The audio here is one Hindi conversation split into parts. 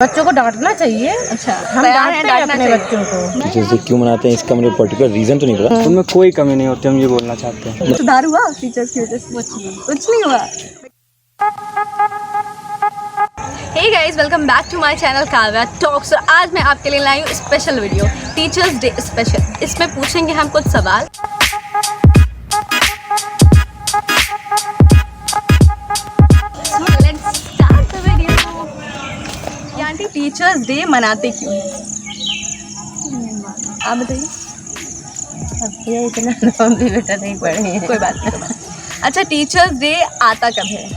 बच्चों को डांटना चाहिए। अच्छा, हम डांटते हैं अपने बच्चों को। टीचर्स डे क्यों मनाते हैं इसका मुझे पर्टिकुलर रीज़न तो नहीं पता। उनमें कोई कमी नहीं होती, हम ये बोलना चाहते हैं। सुधार हुआ टीचर्स की वजह से? कुछ नहीं हुआ। Hey guys, welcome back to my channel Kavya talks. और आज मैं आपके लिए लाई हूँ special video, teachers day special. इसमें पूछेंगे हम कुछ सवाल। Let's start the video. Aunty, teachers day मनाते क्यों हैं? आप बताइए। अब ये इतना नाम भी बेटा नहीं पढ़े हैं। कोई बात नहीं। अच्छा, टीचर्स डे आता कब है?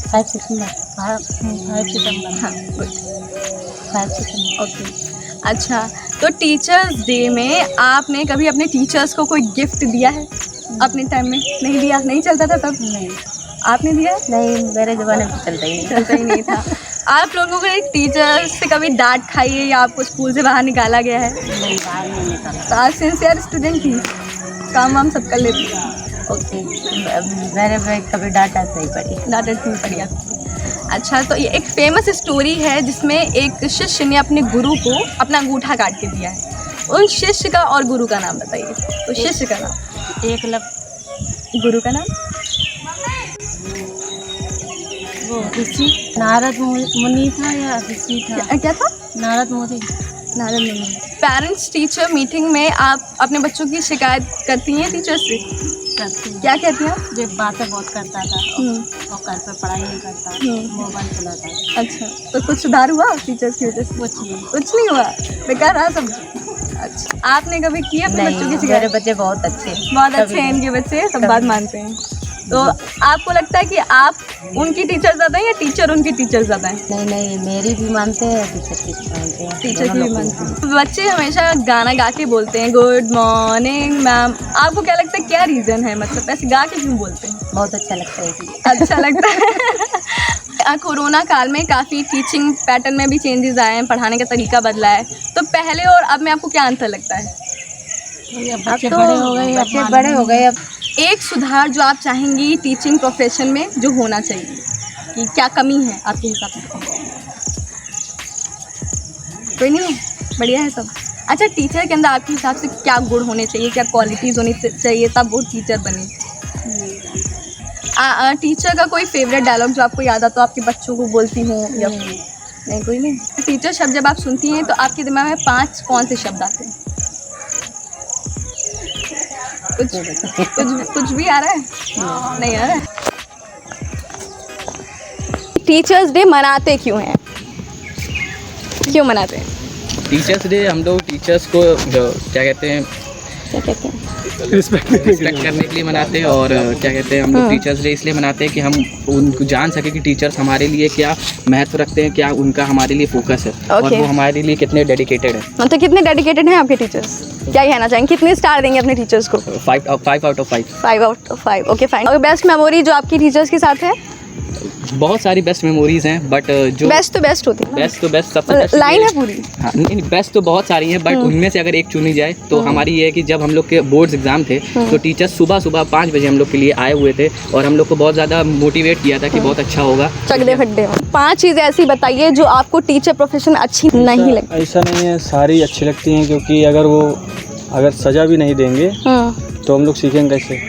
5 सितंबर। हाँ, 5 सितंबर। हाँ, गुड। 5 सितंबर। ओके। अच्छा, तो टीचर्स डे में आपने कभी अपने टीचर्स को कोई गिफ्ट दिया है? अपने टाइम में नहीं दिया? नहीं चलता था तब? नहीं आपने दिया? नहीं, मेरे ज़माने में चलता ही नहीं था। आप लोगों को टीचर्स से कभी डांट खाई है या आपको स्कूल से बाहर निकाला गया है? नहीं, बाहर नहीं निकाला। तो आप सिंसियर स्टूडेंट थी, काम वाम सब कर लेती? ओके, मैंने कभी डांटा नहीं पड़ी। डांट नहीं पड़ी आपको। अच्छा, तो ये एक फेमस स्टोरी है जिसमें एक शिष्य ने अपने गुरु को अपना अंगूठा काट के दिया है। उन शिष्य का और गुरु का नाम बताइए। तो शिष्य का नाम? एकलव्य। गुरु का नाम? वो ऋषि नारद मुनि था या ऋषि था? क्या था? नारद मुनि। नारद मुनि। पेरेंट्स टीचर मीटिंग में आप अपने बच्चों की शिकायत करती हैं टीचर से? करती हैं। क्या कहती हैं आप? जो बातें बहुत करता था और घर पर पढ़ाई नहीं करता, मोबाइल चलाता था। अच्छा, तो कुछ सुधार हुआ टीचर्स की वजह से? कुछ नहीं हुआ, बेकार रहा सब। अच्छा, आपने कभी किया अपने बच्चों की शिकायत? मेरे बच्चे बहुत अच्छे हैं इनके बच्चे, सब बात मानते हैं। तो आपको लगता है कि आप उनकी टीचर ज़्यादा हैं या टीचर उनकी टीचर ज़्यादा हैं? नहीं, मेरी भी मानते हैं, टीचर की भी मानते हैं। टीचर की भी मानते हैं। बच्चे हमेशा गाना गा के बोलते हैं, गुड मॉर्निंग मैम। आपको क्या लगता है क्या रीज़न है? मतलब ऐसे गा के क्यों बोलते हैं? बहुत अच्छा लगता है इसलिए। अच्छा लगता है। कोरोना काल में काफ़ी टीचिंग पैटर्न में भी चेंजेस आए हैं, पढ़ाने का तरीका बदला है। तो पहले और अब में आपको क्या अंतर लगता है? बच्चे बड़े हो गए अब। एक सुधार जो आप चाहेंगी टीचिंग प्रोफेशन में जो होना चाहिए, कि क्या कमी है आपके हिसाब से? कोई नहीं है, बढ़िया है सब। अच्छा, टीचर के अंदर आपके हिसाब से क्या गुण होने चाहिए, क्या क्वालिटीज़ होनी चाहिए तब वो टीचर बने? टीचर का कोई फेवरेट डायलॉग जो आपको याद आता हो, आपके बच्चों को बोलती हूँ या नहीं? कोई नहीं। टीचर शब्द जब आप सुनती हैं तो आपके दिमाग में 5 कौन से शब्द आते हैं? कुछ भी आ रहा है? नहीं आ रहा है। टीचर्स डे मनाते क्यों हैं? क्यों मनाते हैं टीचर्स डे? हम लोग टीचर्स को क्या कहते हैं रिस्पेक्ट करने के लिए मनाते हैं। और क्या कहते हैं, हम लोग टीचर्स डे इसलिए मनाते हैं कि हम उनको जान सके कि टीचर्स हमारे लिए क्या महत्व रखते हैं, क्या उनका हमारे लिए फोकस है और वो हमारे लिए कितने डेडिकेटेड है। मतलब कितने डेडिकेटेड हैं आपके टीचर्स? क्या कहना चाहेंगे, कितने स्टार देंगे अपने टीचर्स को? 5 out of 5। 5 out of 5। Okay, fine. और बेस्ट मेमोरी जो आपकी टीचर्स के साथ है? बहुत सारी बेस्ट मेमोरीज हैं, बट जो बेस्ट तो बेस्ट होती है। बेस्ट सबसे बेस्ट लाइन है पूरी। हाँ, नहीं, बेस्ट तो बहुत सारी हैं, बट उनमें से अगर एक चुनी जाए तो हमारी ये है कि जब हम लोग के बोर्ड्स एग्जाम थे तो टीचर्स सुबह 5 बजे हम लोग के लिए आए हुए थे और हम लोग को बहुत ज़्यादा मोटिवेट किया था कि बहुत अच्छा होगा। चगदे फड्डे 5 चीज़ें ऐसी बताइए जो आपको टीचर प्रोफेशन अच्छी नहीं लगती। ऐसा नहीं है, सारी अच्छी लगती हैं, क्योंकि अगर सज़ा भी नहीं देंगे तो हम लोग सीखेंगे कैसे?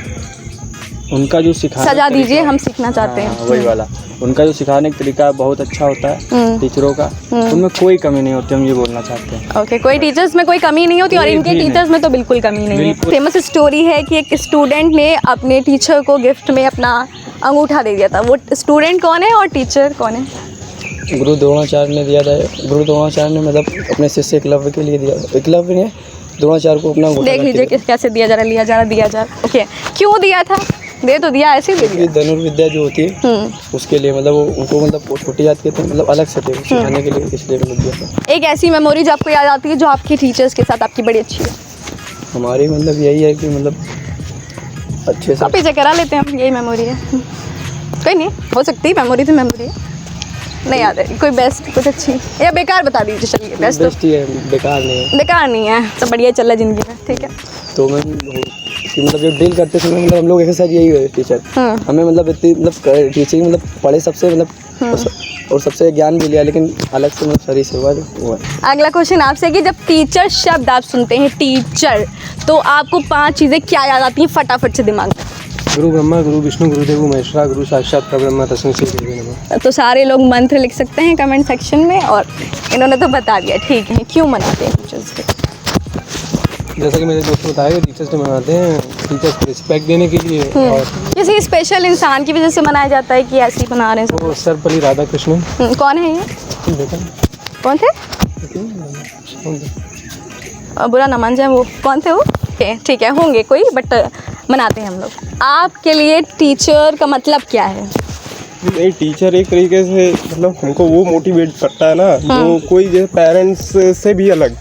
उनका जो सजा दीजिए, हम सीखना चाहते हैं। वही वाला उनका जो सिखाने का तरीका बहुत अच्छा होता है टीचरों का। उनमें कोई कमी नहीं होती, हम ये बोलना चाहते हैं। ओके, कोई टीचर्स में कोई कमी नहीं होती और इनके टीचर्स में तो बिल्कुल कमी नहीं है। फेमस स्टोरी है कि एक स्टूडेंट ने अपने टीचर को गिफ्ट में अपना अंगूठा दे दिया था। वो स्टूडेंट कौन है और टीचर कौन है? गुरु द्रोणाचार्य ने दिया था। गुरु द्रोणाचार्य ने मतलब अपने शिष्य एकलव्य के लिए दिया। एकलव्य ने द्रोणाचार्य को अपना अंगूठा देख लीजिए कैसे दिया जा रहा। ओके, क्यों दिया था? दे तो दिया, ऐसे ही दे। धनुर्विद्या जो होती है उसके लिए मतलब उनको मतलब छोटी जात के थे, मतलब अलग से थे सिखाने के लिए, इसलिए मतलब दिया था। एक ऐसी मेमोरी जो आपको याद आती है जो आपकी टीचर्स के साथ आपकी बड़ी अच्छी है? हमारी मतलब यही है कि मतलब अच्छे से पीछे करा लेते हैं हम, यही मेमोरी है। कोई नहीं, हो सकती है मेमोरी तो मेमोरी है। नहीं याद है कोई बेस्ट, कुछ अच्छी या बेकार बता दीजिए। चलिए बेस्ट ही है, बेकार नहीं है। बेकार नहीं है, तो बढ़िया चल रहा है जिंदगी में। ठीक है, तो मैं कि मतलब जो ड्रिल करते समय मतलब हम लोग एक्सरसाइज यही हुए टीचर हमें मतलब इतनी मतलब टीचिंग मतलब पढ़े सबसे मतलब और सबसे ज्ञान भी लिया, लेकिन अलग से मतलब शरीर से हुआ जो। अगला क्वेश्चन आपसे कि जब टीचर शब्द आप सुनते हैं टीचर, तो आपको 5 चीज़ें क्या याद आती हैं फटाफट से दिमाग में? गुरु ब्रह्मा गुरु विष्णु गुरुदेव महेश्वरा गुरु साक्षात परब्रह्म तस्मै श्री गुरुवे नमः। तो सारे लोग मंत्र लिख सकते हैं कमेंट सेक्शन में, और इन्होंने तो बता दिया। ठीक है, क्यों मनाते हैं टीचर्स डे? जैसा कि मेरे दोस्त बताया कि टीचर्स डे मनाते हैं टीचर्स को रिस्पेक्ट देने के लिए, और किसी स्पेशल इंसान की वजह से मनाया जाता है कि ऐसे ही मना रहे हैं? वो सर्वपल्ली राधाकृष्णन। कौन है ये? देखा कौन थे? बुरा ना मान जाए, वो कौन थे वो? ठीक है, होंगे कोई, बट मनाते हैं हम लोग। आपके लिए टीचर का मतलब क्या है? एक टीचर एक तरीके से मतलब हमको वो मोटिवेट करता है ना, जो कोई जैसे पेरेंट्स से भी अलग।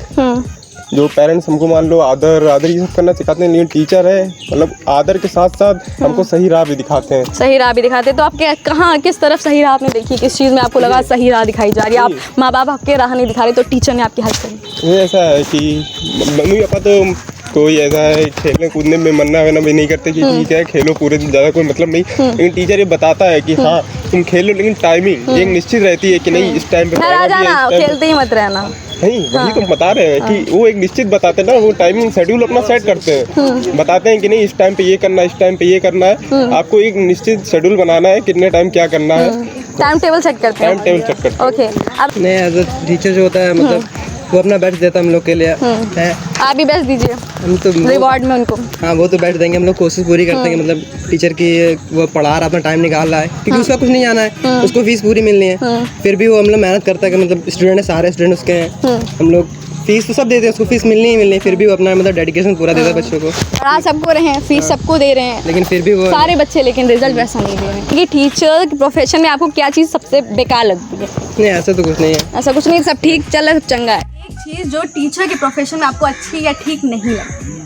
जो पेरेंट्स हमको मान लो आदर ये सब करना सिखाते हैं, लेकिन टीचर है मतलब आदर के साथ साथ हमको सही राह भी दिखाते हैं। सही राह भी दिखाते हैं। तो आपके कहाँ किस तरफ सही राह आपने देखी? किस चीज़ में आपको लगा सही राह दिखाई जा रही है? आप माँ बाप आपके राह नहीं दिखा रहे तो टीचर ने आपकी हेल्प करी? ये ऐसा है कि मम्मी पापा तो कोई ऐसा है खेलने कूदने में मन्ना वना भी नहीं करते कि ठीक है खेलो पूरे दिन, ज़्यादा कोई मतलब नहीं, लेकिन टीचर ये बताता है कि हाँ तुम खेलो, लेकिन टाइमिंग एक निश्चित रहती है कि नहीं इस टाइम पे आ जाना, खेलते ही मत रहना। नहीं वही तो बता रहे हैं कि वो एक निश्चित बताते हैं ना, वो टाइमिंग शेड्यूल अपना सेट करते हैं, बताते हैं कि नहीं इस टाइम पे ये करना है, इस टाइम पे ये करना है, आपको एक निश्चित शेड्यूल बनाना है, कितने टाइम क्या करना है, टाइम टेबल सेट करते हैं। टाइम टेबल सेट करते हैं। ओके, अब नहीं एज अ टीचर जो होता है मतलब वो अपना बेस्ट देता है हम लोग के लिए है। आप भी बेस्ट दीजिए हम तो रिवॉर्ड में उनको। हाँ वो तो बैठ देंगे, हम लोग कोशिश पूरी करते हैं कि मतलब टीचर की वो पढ़ा रहा अपना टाइम निकाल रहा है, क्योंकि उसका कुछ नहीं जाना है, उसको फीस पूरी मिलनी है, फिर भी वो हम लोग मेहनत करता है कि मतलब स्टूडेंट है, सारे स्टूडेंट उसके हैं, हम लोग फीस तो सब देते हैं, उसको फीस मिलनी ही मिलनी है, फिर भी वो अपना मतलब डेडिकेशन पूरा देता है बच्चों को। पढ़ा सबको रहे हैं, फीस सबको दे रहे हैं, लेकिन फिर भी वो सारे बच्चे, लेकिन रिजल्ट वैसा नहीं दे रहे हैं। कि टीचर के प्रोफेशन में आपको क्या चीज़ सबसे बेकार लगती है? नहीं ऐसा तो कुछ नहीं है। ऐसा कुछ नहीं, सब ठीक चल रहा है, सब चंगा है। एक चीज़ जो टीचर के प्रोफेशन में आपको अच्छी या ठीक नहीं लगती?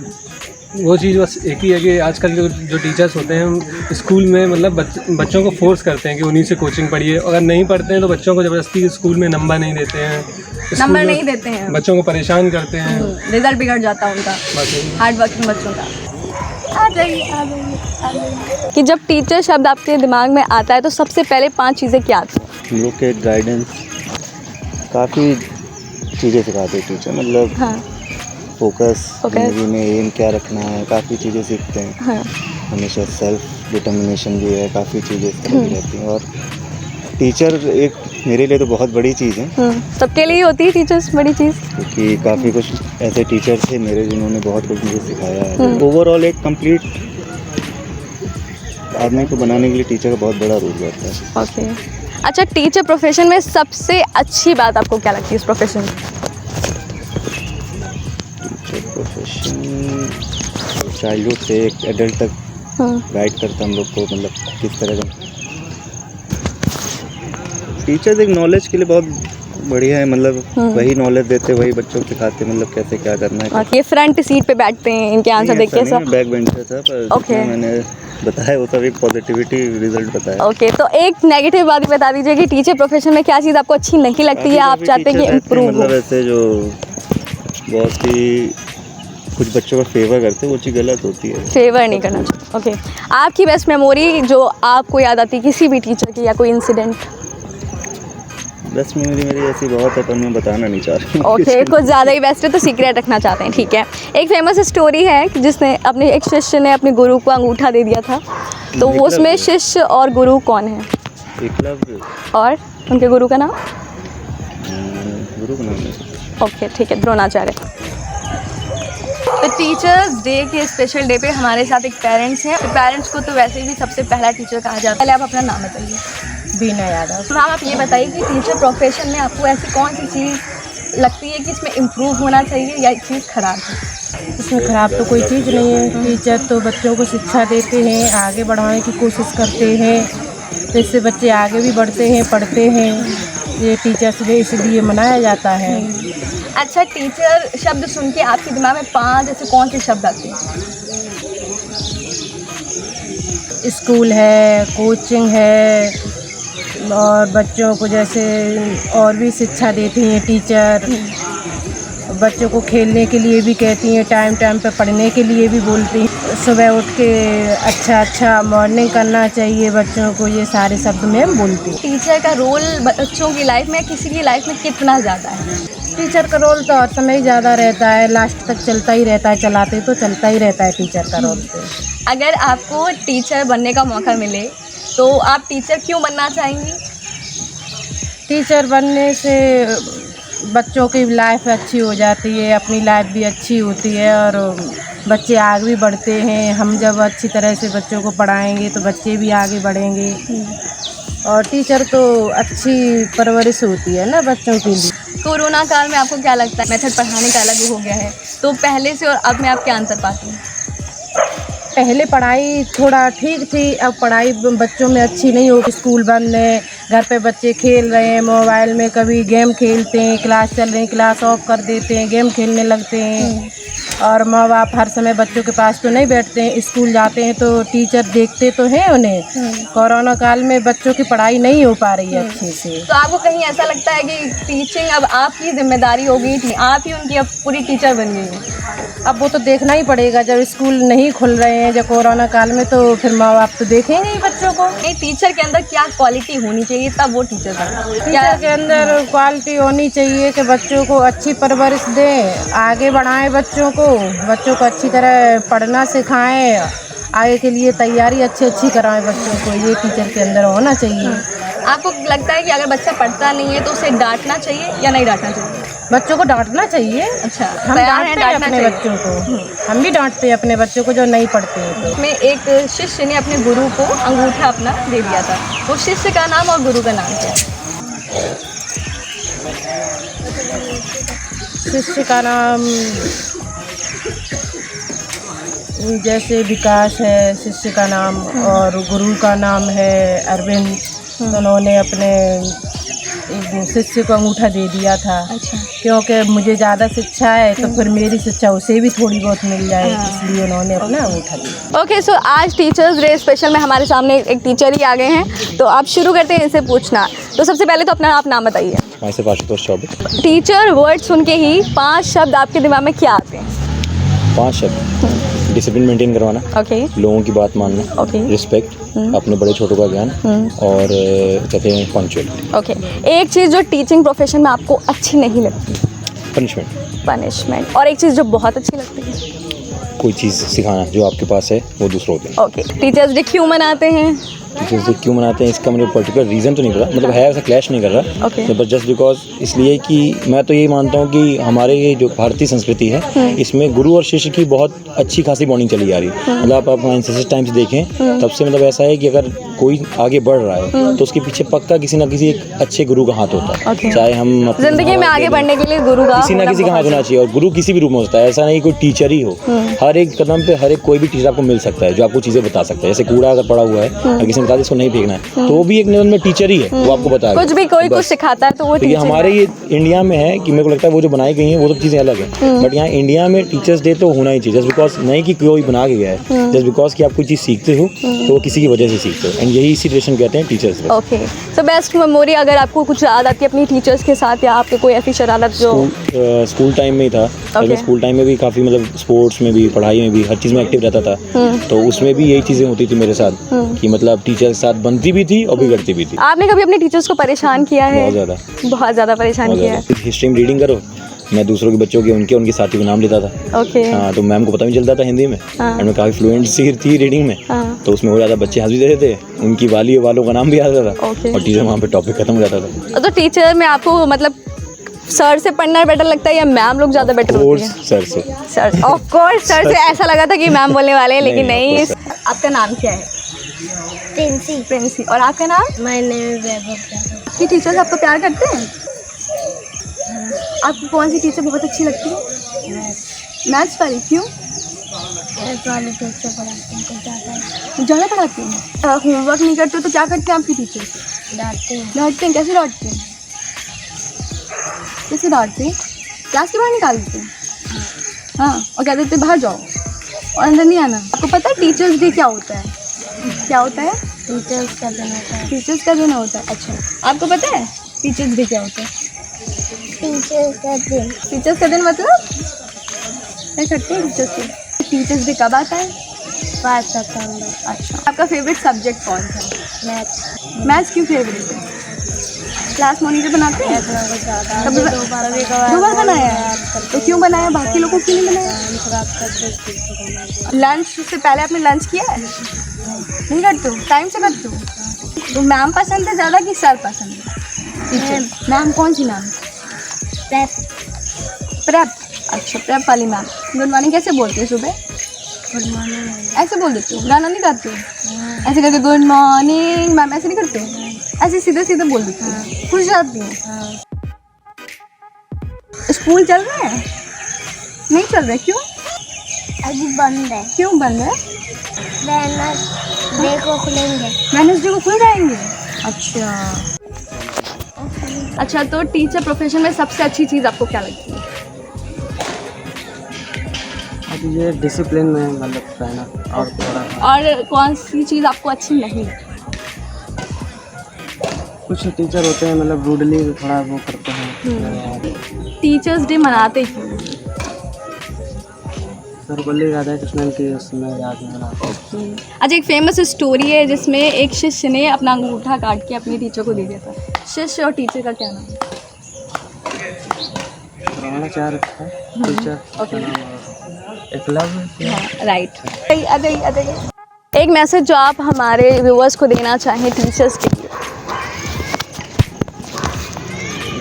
वो चीज़ बस एक ही है कि आजकल जो टीचर्स होते हैं स्कूल में मतलब बच्चों को फोर्स करते हैं कि उन्हीं से कोचिंग पढ़िए, अगर नहीं पढ़ते हैं तो बच्चों को ज़बरदस्ती स्कूल में नंबर नहीं देते हैं, नंबर नहीं देते हैं, बच्चों को परेशान करते हैं, रिजल्ट बिगड़ जाता है उनका, हार्ड वर्किंग बच्चों का। आ जाइए। कि जब टीचर शब्द आपके दिमाग में आता है तो सबसे पहले 5 चीज़ें क्या आती हैं? हम लोग के गाइडेंस काफ़ी चीज़ें सिखाते हैं टीचर, मतलब हाँ, फोकस ज़िंदगी में एम क्या रखना है, काफ़ी चीज़ें सीखते हैं। हाँ, हमेशा सेल्फ डिटर्मिनेशन भी है, काफ़ी चीज़ें इस तरह की रहती हैं। और टीचर एक मेरे लिए तो बहुत बड़ी चीज़ है। सबके लिए होती है टीचर्स बड़ी चीज़, क्योंकि काफ़ी कुछ ऐसे टीचर्स थे मेरे जिन्होंने बहुत कुछ मुझे सिखाया है। ओवरऑल एक कंप्लीट आदमी को बनाने के लिए टीचर का बहुत बड़ा रोल रहता है। ओके, अच्छा टीचर प्रोफेशन में सबसे अच्छी बात आपको क्या लगती है इस प्रोफेशन में? टीचर प्रोफेशन चाइल्डहुड से एक एडल्ट तक गाइड करता हम लोग को, मतलब किस तरह का टीचर्स एक नॉलेज के लिए बहुत बढ़िया है, मतलब वही नॉलेज देते वही बच्चों को सिखाते, मतलब कैसे क्या करना है। ये फ्रंट सीट पे बैठते हैं, इनके आंसर देख के सब बैक बेंचर था, पर Okay. मैंने बताया वो सब एक पॉजिटिविटी रिजल्ट बताया। ओके, तो एक नेगेटिव बात बता दीजिए कि टीचर प्रोफेशन में क्या चीज़ आपको अच्छी नहीं लगती है, आप चाहते हैं कि इम्प्रूव हो? मतलब ऐसे जो बहुत ही कुछ बच्चों का फेवर करते हैं वो चीज़ गलत होती है। फेवर नहीं करना चाहिए। ओके, आपकी बेस्ट मेमोरी जो आपको याद आती है किसी भी टीचर की, या कोई इंसिडेंट? बेस्ट मेमोरी मेरी ऐसी बहुत है पर मैं बताना नहीं चाह रही। ओके, कुछ ज़्यादा ही बेस्ट है तो सीक्रेट रखना चाहते हैं, ठीक है। एक फेमस स्टोरी है कि जिसने अपने एक शिष्य ने अपने गुरु को अंगूठा दे दिया था, तो वो उसमें शिष्य और गुरु कौन है? एकलव्य। और उनके गुरु का नाम? गुरु का नाम है। ओके, ठीक है, द्रोणाचार्य। तो टीचर्स डे के स्पेशल डे पे हमारे साथ एक पेरेंट्स हैं। तो पेरेंट्स को तो वैसे भी सबसे पहला टीचर कहा जाता है। पहले आप अपना नाम बताइए। बीना यादव। तो मैम आप ये बताइए कि टीचर प्रोफेशन में आपको ऐसी कौन सी चीज़ लगती है कि इसमें इम्प्रूव होना चाहिए या एक चीज़ खराब है? इसमें खराब तो कोई चीज़ नहीं है। टीचर तो बच्चों को शिक्षा देते हैं, आगे बढ़ाने की कोशिश करते हैं, तो इससे बच्चे आगे भी बढ़ते हैं, पढ़ते हैं। ये टीचर्स डे इसलिए मनाया जाता है। अच्छा, टीचर शब्द सुन के आपके दिमाग में 5 ऐसे कौन से शब्द आते हैं? स्कूल है, कोचिंग है, और बच्चों को जैसे और भी शिक्षा देती हैं टीचर। बच्चों को खेलने के लिए भी कहती हैं, टाइम टाइम पे पढ़ने के लिए भी बोलती हैं। सुबह उठ के अच्छा मॉर्निंग करना चाहिए बच्चों को, ये सारे शब्द मैम बोलती हैं। टीचर का रोल बच्चों की लाइफ में, किसी की लाइफ में कितना ज़्यादा है? टीचर का रोल तो हर समय ज़्यादा रहता है, लास्ट तक चलता ही रहता है, चलाते तो चलता ही रहता है टीचर का रोल तो। अगर आपको टीचर बनने का मौका मिले तो आप टीचर क्यों बनना चाहेंगी? टीचर बनने से बच्चों की लाइफ अच्छी हो जाती है, अपनी लाइफ भी अच्छी होती है और बच्चे आगे भी बढ़ते हैं। हम जब अच्छी तरह से बच्चों को पढ़ाएंगे तो बच्चे भी आगे बढ़ेंगे और टीचर तो अच्छी परवरिश होती है ना बच्चों के लिए। कोरोना काल में आपको क्या लगता है, मेथड पढ़ाने का अलग हो गया है, तो पहले से और अब में आप क्या अंतर पाते हैं? पहले पढ़ाई थोड़ा ठीक थी, अब पढ़ाई बच्चों में अच्छी नहीं हो। स्कूल बंद है, घर पे बच्चे खेल रहे हैं, मोबाइल में कभी गेम खेलते हैं, क्लास चल रही क्लास ऑफ कर देते हैं, गेम खेलने लगते हैं और माँ बाप हर समय बच्चों के पास तो नहीं बैठते हैं। स्कूल जाते हैं तो टीचर देखते तो हैं उन्हें। कोरोना काल में बच्चों की पढ़ाई नहीं हो पा रही है अच्छे से। तो आपको कहीं ऐसा लगता है कि टीचिंग अब आपकी जिम्मेदारी हो गई, आप ही उनकी अब पूरी टीचर बन गई हैं? अब वो तो देखना ही पड़ेगा, जब स्कूल नहीं खुल रहे हैं जब कोरोना काल में, तो फिर माँ बाप तो देखेंगे ही बच्चों को। एक टीचर के अंदर क्या क्वालिटी होनी चाहिए तब वो टीचर बने? टीचर के अंदर क्वालिटी होनी चाहिए कि बच्चों को अच्छी परवरिश दें, आगे बढ़ाएं बच्चों को अच्छी तरह पढ़ना सिखाएं, आगे के लिए तैयारी अच्छी कराएं बच्चों को, ये टीचर के अंदर होना चाहिए। आपको लगता है कि अगर बच्चा पढ़ता नहीं है तो उसे डांटना चाहिए या नहीं डांटना चाहिए? बच्चों को डांटना चाहिए। अच्छा, हम डांटते हैं अपने बच्चों को, हम भी डांटते हैं अपने बच्चों को जो नहीं पढ़ते हैं तो। में एक शिष्य ने अपने गुरु को अंगूठा अपना दे दिया था, वो शिष्य का नाम और गुरु का नाम क्या है? शिष्य का नाम जैसे विकास है शिष्य का नाम, और गुरु का नाम है अरविंद। उन्होंने अपने शिष्य को अंगूठा दे दिया था। अच्छा। क्योंकि मुझे ज़्यादा शिक्षा है तो फिर मेरी शिक्षा उसे भी थोड़ी बहुत मिल जाए, इसलिए उन्होंने अपना अंगूठा दिया। ओके, सो आज टीचर्स डे स्पेशल में हमारे सामने एक टीचर ही आ गए हैं, तो आप शुरू करते हैं इनसे पूछना। तो सबसे पहले तो अपना आप नाम बताइए। आशुतोष चौबे। टीचर वर्ड सुन के ही 5 शब्द आपके दिमाग में क्या आते हैं? 5 शब्द। डिसिप्लिन मेंटेन करवाना, ओके, लोगों की बात मानना, ओके, रिस्पेक्ट, अपने बड़े छोटों का ज्ञान और कहते हैं पंक्चुअलिटी। ओके, एक चीज़ जो टीचिंग प्रोफेशन में आपको अच्छी नहीं लगती? पनिशमेंट। और एक चीज़ जो बहुत अच्छी लगती है? कोई चीज़ सिखाना जो आपके पास है वो दूसरों को। ओके, टीचर्स डे क्यों मनाते हैं? टीचर्स डे क्यों मनाते हैं इसका मुझे पर्टिकुलर रीज़न तो नहीं पता, मतलब है ऐसा क्लैश नहीं कर रहा। ओके। बट जस्ट बिकॉज इसलिए कि मैं तो यही मानता हूँ कि हमारे ये जो भारतीय संस्कृति है इसमें गुरु और शिष्य की बहुत अच्छी खासी बॉन्डिंग चली आ रही है। मतलब आप एंसेस्टर टाइम से देखें तब से मतलब ऐसा है कि अगर कोई आगे बढ़ रहा है तो उसके पीछे पक्का किसी ना किसी एक अच्छे गुरु का हाथ होता है। चाहे हम जिंदगी में आगे बढ़ने के लिए गुरु का किसी ना किसी का हाथ होना चाहिए, और गुरु किसी भी रूप में होता है, ऐसा नहीं कोई टीचर ही हो। हर एक कदम पे हर एक कोई भी टीचर आपको मिल सकता है जो आपको चीज़ें बता सकता है। जैसे कूड़ा अगर पड़ा हुआ है और किसी ने बता दिया इसको नहीं फेंकना है तो वो भी एक लेवल में टीचर ही है, वो आपको बता कुछ भी कोई कुछ सिखाता है तो वो ये हमारे ये इंडिया में है कि मेरे को लगता है वो जो बनाई गई हैं वो तो चीज़ें अलग है, बट यहाँ इंडिया में टीचर्स डे तो होना ही चाहिए। जस्ट बिकॉज नहीं कि कोई बना के गया है, जस्ट बिकॉज कि आप कोई चीज़ सीखते हो तो वो किसी की वजह से सीखते हो, एंड यही इसी रिलेशन कहते हैं teachers day. Okay, so best memory अगर आपको कुछ याद आती है अपनी टीचर्स के साथ, या आपके कोई ऐसी शरारत जो स्कूल टाइम में ही था। स्कूल टाइम में भी काफ़ी मतलब स्पोर्ट्स में भी, पढ़ाई में भी, हर चीज़ में एक्टिव रहता था, तो उसमें भी यही चीज़ें होती थी मेरे साथ कि मतलब टीचर के साथ बनती भी थी और बिगड़ती भी थी। आपने कभी अपने टीचर्स को परेशान किया है? बहुत ज़्यादा परेशान किया है। हिस्ट्री में रीडिंग करो, मैं दूसरों के बच्चों के उनके साथी के नाम लेता था। ओके। हाँ, तो मैम को पता नहीं चलता था हिंदी में, एंड मैं काफ़ी फ्लुएंट सी थी रीडिंग में, तो उसमें हो जाता बच्चे हंस भी देते थे, उनकी वालों का नाम भी आता था, और टीचर वहाँ पे टॉपिक खत्म हो जाता था। तो टीचर में आपको मतलब सर से पढ़ना बेटर लगता है या मैम लोग ज़्यादा बेटर होती है? सर से। सर, ऑफ कोर्स सर से। ऐसा लगा था कि मैम बोलने वाले हैं, लेकिन नहीं। आपका नाम क्या है? प्रिंसी। और आपका नाम? माय नेम इज वैभव। आपकी टीचर्स आपको प्यार करते हैं? आपको कौन सी टीचर बहुत अच्छी लगती है? मैथ्स वाली। क्यों? वाले टीचर पढ़ाते हैं ज़्यादा। ज़्यादा पढ़ाती हैं? होमवर्क नहीं करते तो क्या करते हैं आपकी टीचर? डांटते हैं। डांटते हैं? कैसे डांटते हैं? कैसे डांटते हैं? क्लास के बाहर निकाल देते हैं? हाँ, और क्या देते हैं बाहर जाओ और अंदर नहीं आना। आपको पता है टीचर्स डे क्या होता है? क्या होता है? टीचर्स का दिन होता है। टीचर्स का दिन होता है। अच्छा, आपको पता है टीचर्स डे क्या होता है? टीचर का दिन टीचर्स का दिन मतलब क्या करते हैं टीचर्स डे? टीचर्स डे कब आता है? 5 सितंबर। अच्छा, आपका फेवरेट सब्जेक्ट कौन सा? मैथ मैथ्स क्यों फेवरेट है? क्लास मॉनिटर बनाते हैं? कभी दो बार बनाया है? तो क्यों बनाया, बाकी लोगों को क्यों नहीं बनाया? लंच से पहले आपने लंच किया है? नहीं करते हो? टाइम से करते हो? तो मैम पसंद है ज़्यादा कि सर पसंद है? टीचर मैम कौन सी मैम? प्रेप। अच्छा, प्रेप वाली मैम। गुड मॉर्निंग कैसे बोलते हो सुबह? Good morning. ऐसे बोल देते हो? गाना नहीं गाते हो? ऐसे करके गुड मॉर्निंग मैम ऐसे नहीं करते हो? ऐसे सीधे सीधे बोल देते हो? खुश जाती हो? स्कूल चल रहा है? नहीं चल रहा है, क्यों? अभी बंद है। क्यों बंद है? वेडनेसडे को खुलेंगे। वेडनेसडे को खुल जाएंगे। अच्छा अच्छा, तो टीचर प्रोफेशन में सबसे अच्छी चीज़ आपको क्या लगती है? अब ये डिसिप्लिन में मतलब रहना और थोड़ा और कौन सी चीज़ आपको अच्छी नहीं लगती? कुछ टीचर होते हैं मतलब रूडली थोड़ा वो करते हैं। टीचर्स डे मनाते क्यों? सर बोले राधा कृष्णन की उसमें याद में मनाते हैं। अच्छा, एक फेमस स्टोरी है जिसमें एक शिष्य ने अपना अंगूठा काट के अपने टीचर को दे दिया था। शिष्य और टीचर का क्या नाम है? द्रोणाचार्य था टीचर। ओके, एकलव्य। हाँ, राइट। एक मैसेज जो आप हमारे व्यूअर्स को देना चाहें टीचर्स के लिए।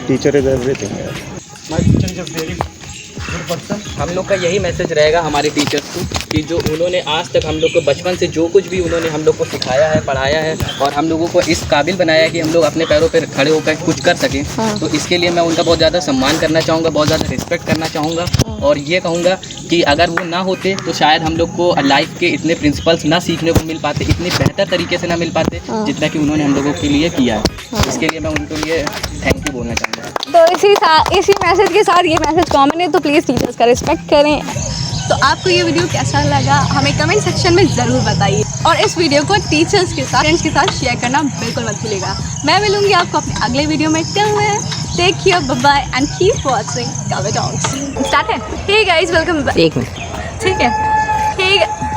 Teacher is everything. हम लोग का यही मैसेज रहेगा हमारे टीचर्स को कि जो उन्होंने आज तक हम लोग को बचपन से जो कुछ भी उन्होंने हम लोग को सिखाया है, पढ़ाया है और हम लोगों को इस काबिल बनाया है कि हम लोग अपने पैरों पर खड़े होकर कुछ कर सकें। तो इसके लिए मैं उनका बहुत ज़्यादा सम्मान करना चाहूँगा, बहुत ज़्यादा रिस्पेक्ट करना चाहूँगा और ये कहूँगा कि अगर वो ना होते तो शायद हम लोग को लाइफ के इतने प्रिंसिपल्स ना सीखने को मिल पाते, इतनी बेहतर तरीके से ना मिल पाते जितना कि उन्होंने हम लोगों के लिए किया है। इसके लिए मैं उनके लिए थैंक यू बोलना चाहूँगा। तो इसी मैसेज के साथ ये मैसेज कॉमन है, तो प्लीज़ टीचर्स का रिस्पेक्ट करें। तो आपको ये वीडियो कैसा लगा हमें कमेंट सेक्शन में ज़रूर बताइए और इस वीडियो को टीचर्स के साथ, फ्रेंड्स के साथ शेयर करना बिल्कुल मत भूलिएगा। मैं मिलूंगी आपको अपने अगले वीडियो में। Till then take care, bye bye and keep watching Kavya talks. Start है। Hey guys, welcome back. एक मिनट। ठीक है, ठीक है।